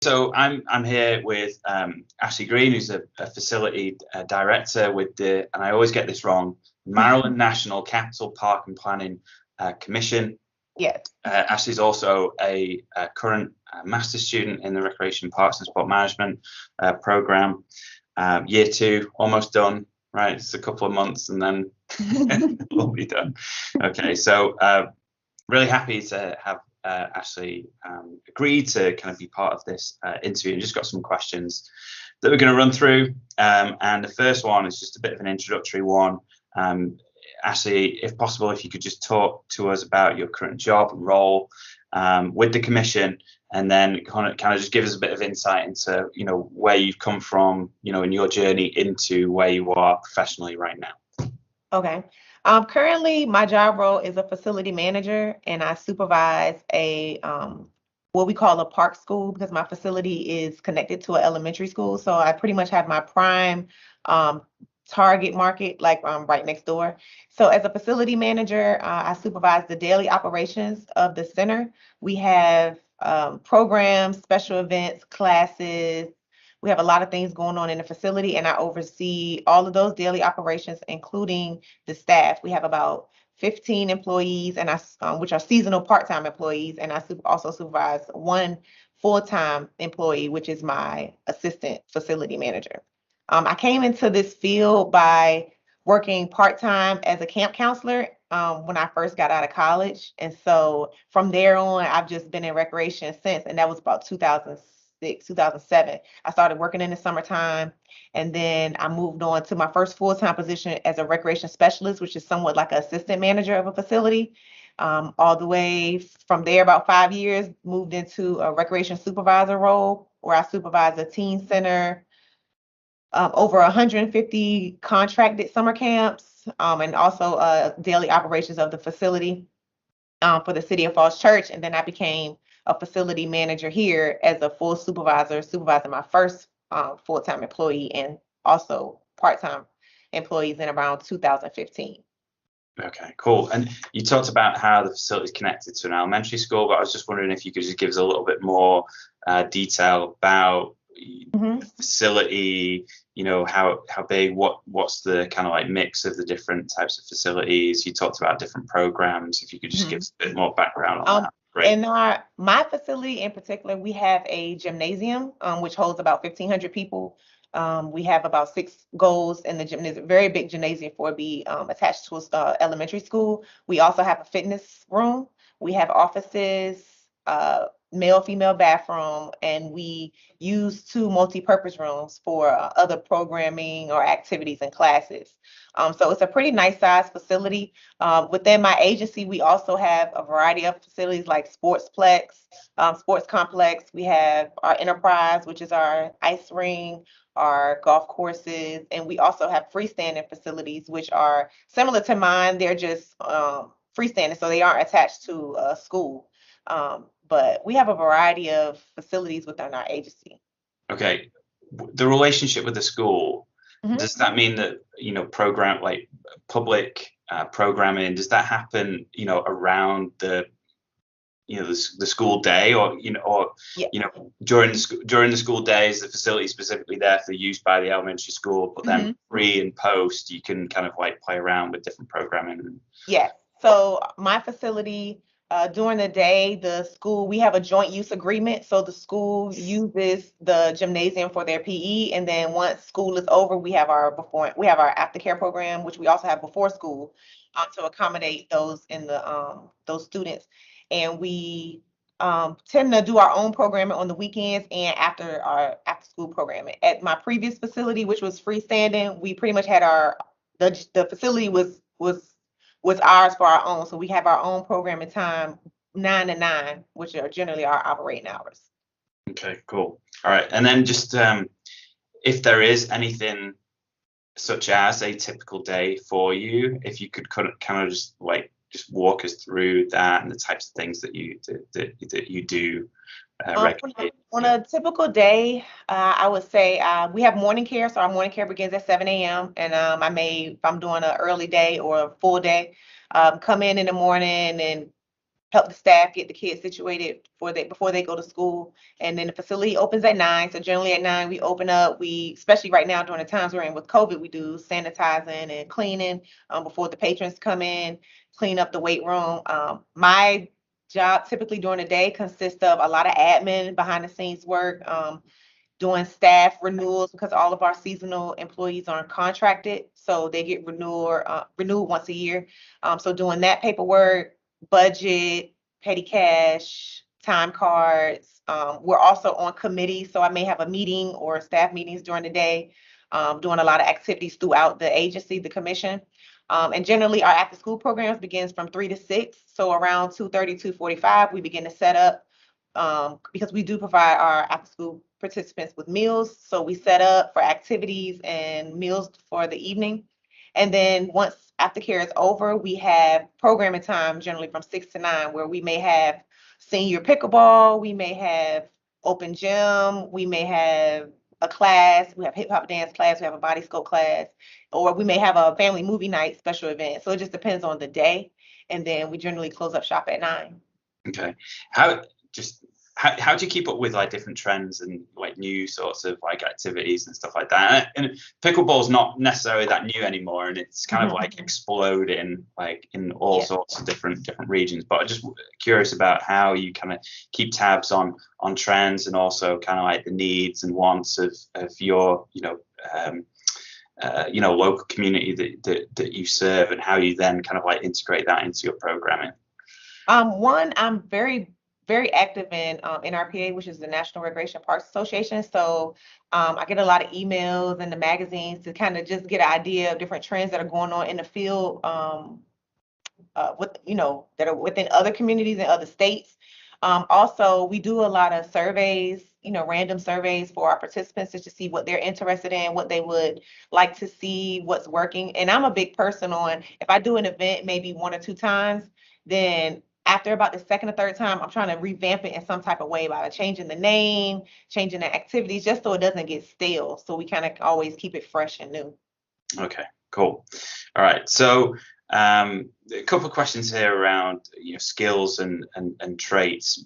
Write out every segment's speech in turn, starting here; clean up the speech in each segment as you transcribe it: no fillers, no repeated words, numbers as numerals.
So I'm here with Ashley Green, who's a facility director with and I always get this wrong, Maryland National Capital Park and Planning Commission. Yes. Ashley's also a current master's student in the Recreation Parks and Sport Management program. Year 2, almost done, right? It's a couple of months and then we'll be done. Okay, so really happy to have Ashley agreed to kind of be part of this interview, and just got some questions that we're going to run through. And the first one is just a bit of an introductory one. Ashley, if possible, if you could just talk to us about your current job and role with the commission, and then kind of just give us a bit of insight into, where you've come from, in your journey into where you are professionally right now. Okay. Currently, my job role is a facility manager, and I supervise a what we call a park school, because my facility is connected to an elementary school. So I pretty much have my prime target market right next door. So as a facility manager, I supervise the daily operations of the center. We have programs, special events, classes. We have a lot of things going on in the facility, and I oversee all of those daily operations, including the staff. We have about 15 employees, and which are seasonal part-time employees, and I also supervise one full-time employee, which is my assistant facility manager. I came into this field by working part-time as a camp counselor when I first got out of college. And so from there on, I've just been in recreation since, and that was about 2006, 2007. I started working in the summertime, and then I moved on to my first full-time position as a recreation specialist, which is somewhat like an assistant manager of a facility. All the way from there, about 5 years, moved into a recreation supervisor role, where I supervise a teen center, over 150 contracted summer camps, and also daily operations of the facility for the City of Falls Church. And then I became a facility manager here as a full supervisor, supervising my first full-time employee and also part-time employees in around 2015. Okay, cool. And you talked about how the facility is connected to an elementary school, but I was just wondering if you could just give us a little bit more detail about the facility, how big, what's the kind of like mix of the different types of facilities. You talked about different programs. If you could just give us a bit more background on that. Great. In my facility in particular, we have a gymnasium, which holds about 1,500 people. We have about 6 goals in the gymnasium, very big gymnasium for be attached to elementary school. We also have a fitness room. We have offices, male, female bathroom, and we use 2 multi-purpose rooms for other programming or activities and classes. So it's a pretty nice size facility. Within my agency, we also have a variety of facilities like Sportsplex, Sports Complex. We have our Enterprise, which is our ice ring, our golf courses, and we also have freestanding facilities, which are similar to mine. They're just freestanding, so they aren't attached to a school. But we have a variety of facilities within our agency. Okay. The relationship with the school, does that mean that, program like public programming, does that happen, around the school day, or during the school days, the facility specifically there for use by the elementary school, but then pre and post, you can kind of like play around with different programming? Yeah. So my facility, during the day, the school, we have a joint use agreement. So the school uses the gymnasium for their PE. And then once school is over, we have our aftercare program, which we also have before school, to accommodate those in the those students. And we tend to do our own programming on the weekends and after our after school programming. At my previous facility, which was freestanding, we pretty much had the facility was ours for our own. So we have our own programming time, 9 to 9, which are generally our operating hours. Okay, cool. All right. And then just if there is anything such as a typical day for you, if you could kind of just walk us through that and the types of things that you do regularly. On a typical day, I would say we have morning care. So our morning care begins at 7 a.m. And if I'm doing an early day or a full day, come in the morning and help the staff get the kids situated before they go to school. And then the facility opens at 9. So generally at 9 we open up. We, especially right now during the times we're in with COVID, we do sanitizing and cleaning before the patrons come in, clean up the weight room. My job typically during the day consists of a lot of admin, behind the scenes work, doing staff renewals, because all of our seasonal employees aren't contracted, so they get renewed once a year. So doing that paperwork, budget, petty cash, time cards. We're also on committee, so I may have a meeting or staff meetings during the day, doing a lot of activities throughout the agency, the commission. And generally our after school programs begins from 3 to 6. So around 2:30, 2:45, we begin to set up, because we do provide our after school participants with meals. So we set up for activities and meals for the evening. And then once aftercare is over, we have programming time generally from 6 to 9, where we may have senior pickleball, we may have open gym, we may have a class, we have hip hop dance class, we have a body sculpt class, or we may have a family movie night special event. So it just depends on the day. And then we generally close up shop at 9. Okay. How do you keep up with like different trends and like new sorts of like activities and stuff like that? And pickleball's not necessarily that new anymore, and it's kind of like exploding like in all sorts of different regions. But I'm just curious about how you kind of keep tabs on trends, and also kind of like the needs and wants of your local community that you serve, and how you then kind of like integrate that into your programming. One, I'm very active in NRPA, which is the National Recreation Parks Association. So I get a lot of emails and the magazines to kind of just get an idea of different trends that are going on in the field, that are within other communities and other states. Also, we do a lot of surveys, random surveys for our participants, just to see what they're interested in, what they would like to see, what's working. And I'm a big person on, if I do an event maybe 1 or 2 times, then after about the second or third time, I'm trying to revamp it in some type of way by changing the name, changing the activities, just so it doesn't get stale. So we kind of always keep it fresh and new. Okay, cool. All right. So a couple of questions here around skills and traits,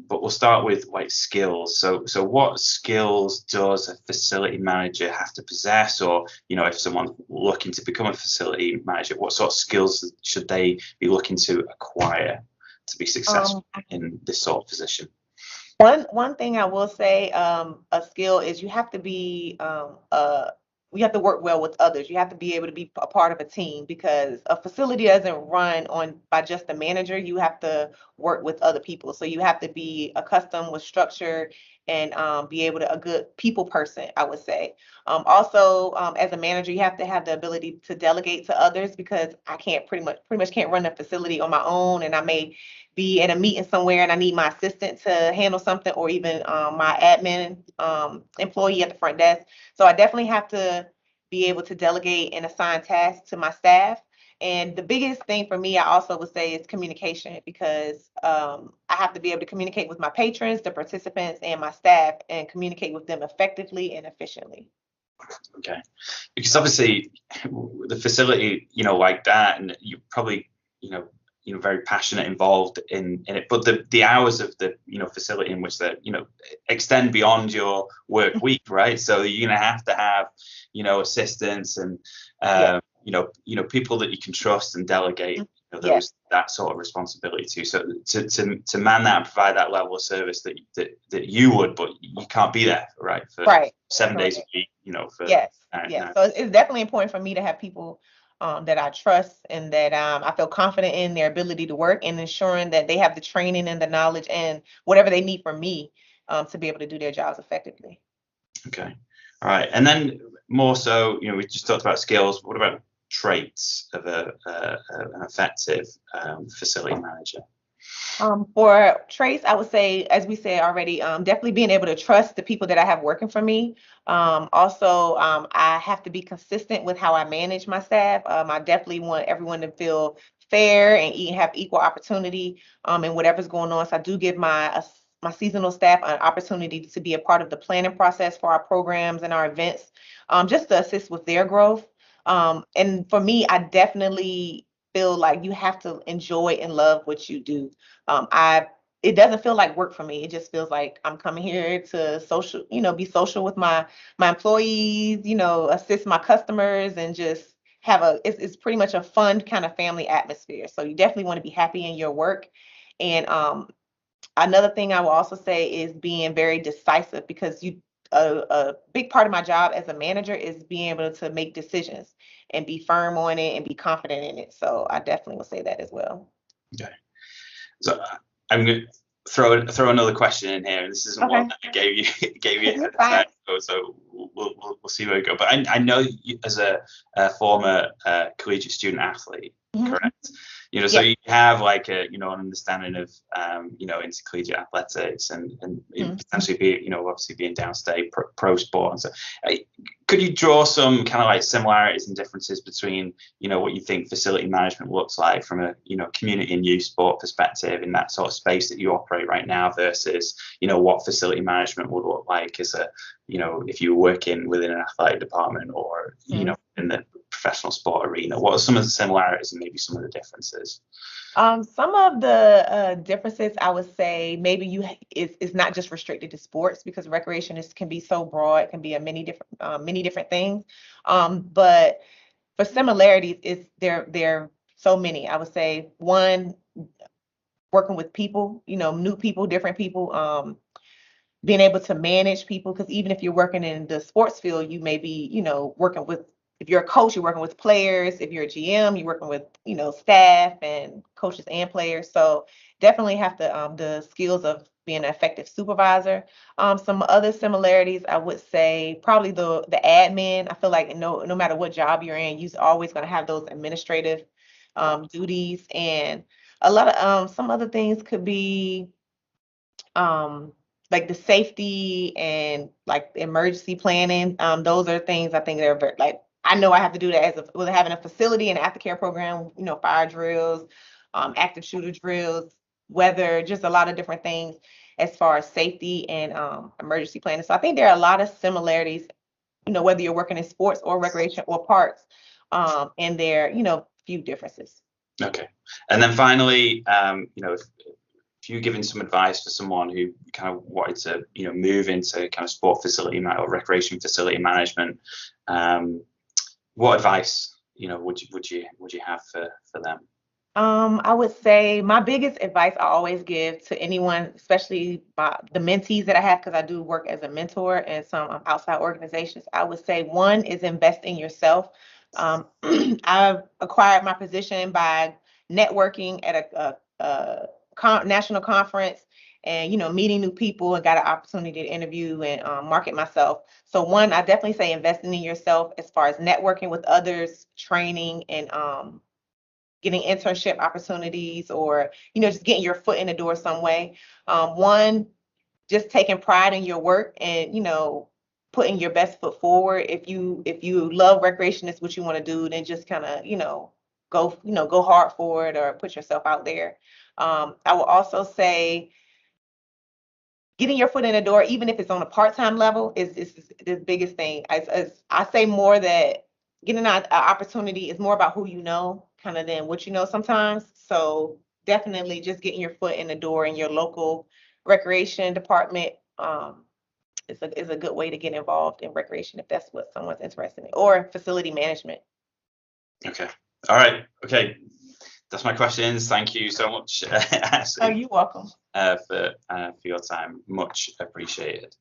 but we'll start with like skills. So what skills does a facility manager have to possess, or if someone's looking to become a facility manager, what sort of skills should they be looking to acquire to be successful in this sort of position? One thing I will say, a skill is you have to be you have to work well with others. You have to be able to be a part of a team, because a facility doesn't run by just the manager. You have to work with other people. So you have to be accustomed with structure and be able to, a good people person, I would say. Also, as a manager, you have to have the ability to delegate to others, because I can't pretty much can't run a facility on my own, and I may be in a meeting somewhere and I need my assistant to handle something, or even my admin employee at the front desk. So I definitely have to be able to delegate and assign tasks to my staff. And the biggest thing for me, I also would say, is communication, because I have to be able to communicate with my patrons, the participants, and my staff, and communicate with them effectively and efficiently. Okay, because obviously the facility, like that, and you probably, very passionate, involved in it, but the hours of the facility in which that extend beyond your work week, right? So you're gonna have to have assistants and people that you can trust and delegate that sort of responsibility to. So to man that and provide that level of service that you would, but you can't be there, right? For 7 days a week, for yes. So it's definitely important for me to have people that I trust, and that I feel confident in their ability to work, and ensuring that they have the training and the knowledge and whatever they need from me to be able to do their jobs effectively. Okay. All right. And then more so, we just talked about skills. What about traits of an effective facility manager? For traits, I would say, as we said already, definitely being able to trust the people that I have working for me. Also, I have to be consistent with how I manage my staff. I definitely want everyone to feel fair and have equal opportunity in whatever's going on. So I do give my seasonal staff an opportunity to be a part of the planning process for our programs and our events, just to assist with their growth. And for me, I definitely feel like you have to enjoy and love what you do. It doesn't feel like work for me. It just feels like I'm coming here to social, be social with my employees, assist my customers, and just have it's pretty much a fun kind of family atmosphere. So you definitely want to be happy in your work. And another thing I will also say is being very decisive, because a big part of my job as a manager is being able to make decisions and be firm on it and be confident in it. So I definitely will say that as well. Okay. So I'm going to throw another question in here. This isn't one that I gave you ahead of time, so we'll see where we go. But I know you, as a former collegiate student athlete, correct? So you have like an understanding of intercollegiate athletics and potentially be obviously being downstate pro sport and so. Could you draw some kind of like similarities and differences between what you think facility management looks like from a community and youth sport perspective in that sort of space that you operate right now versus what facility management would look like as a if you were working within an athletic department or in the professional sport arena? What are some of the similarities and maybe some of the differences? Some of the differences, I would say, maybe it's not just restricted to sports, because recreation can be so broad. It can be many different things. But for similarities, there so many. I would say one, working with people, new people, different people, being able to manage people, because even if you're working in the sports field, you may be, working with, if you're a coach, you're working with players. If you're a GM, you're working with, staff and coaches and players. So definitely have the skills of being an effective supervisor. Some other similarities, I would say probably the admin. I feel like no matter what job you're in, you're always going to have those administrative duties. And a lot of some other things could be like the safety and like emergency planning. Those are things I think they're very, like, I know I have to do that with having a facility and aftercare program, fire drills, active shooter drills, weather, just a lot of different things as far as safety and emergency planning. So I think there are a lot of similarities, whether you're working in sports or recreation or parks, and there, few differences. Okay. And then finally, if you're giving some advice for someone who kind of wanted to, move into kind of sport facility or recreation facility management, what advice, would you have for them? I would say my biggest advice I always give to anyone, especially the mentees that I have, because I do work as a mentor in some outside organizations. I would say one is invest in yourself. I've acquired my position by networking at a national conference and, meeting new people, and got an opportunity to interview and market myself. So one, I definitely say investing in yourself as far as networking with others, training, and getting internship opportunities, or, just getting your foot in the door some way. One, just taking pride in your work and, putting your best foot forward. If you love recreation, is what you want to do, then just kind of, go hard for it or put yourself out there. I will also say getting your foot in the door, even if it's on a part-time level, is the biggest thing. As I say more that getting an opportunity is more about who you know, kind of, than what you know sometimes. So definitely just getting your foot in the door in your local recreation department is a good way to get involved in recreation if that's what someone's interested in, or facility management. Okay. All right. Okay. That's my questions. Thank you so much, Ashley. Oh, you're welcome. For your time. Much appreciated.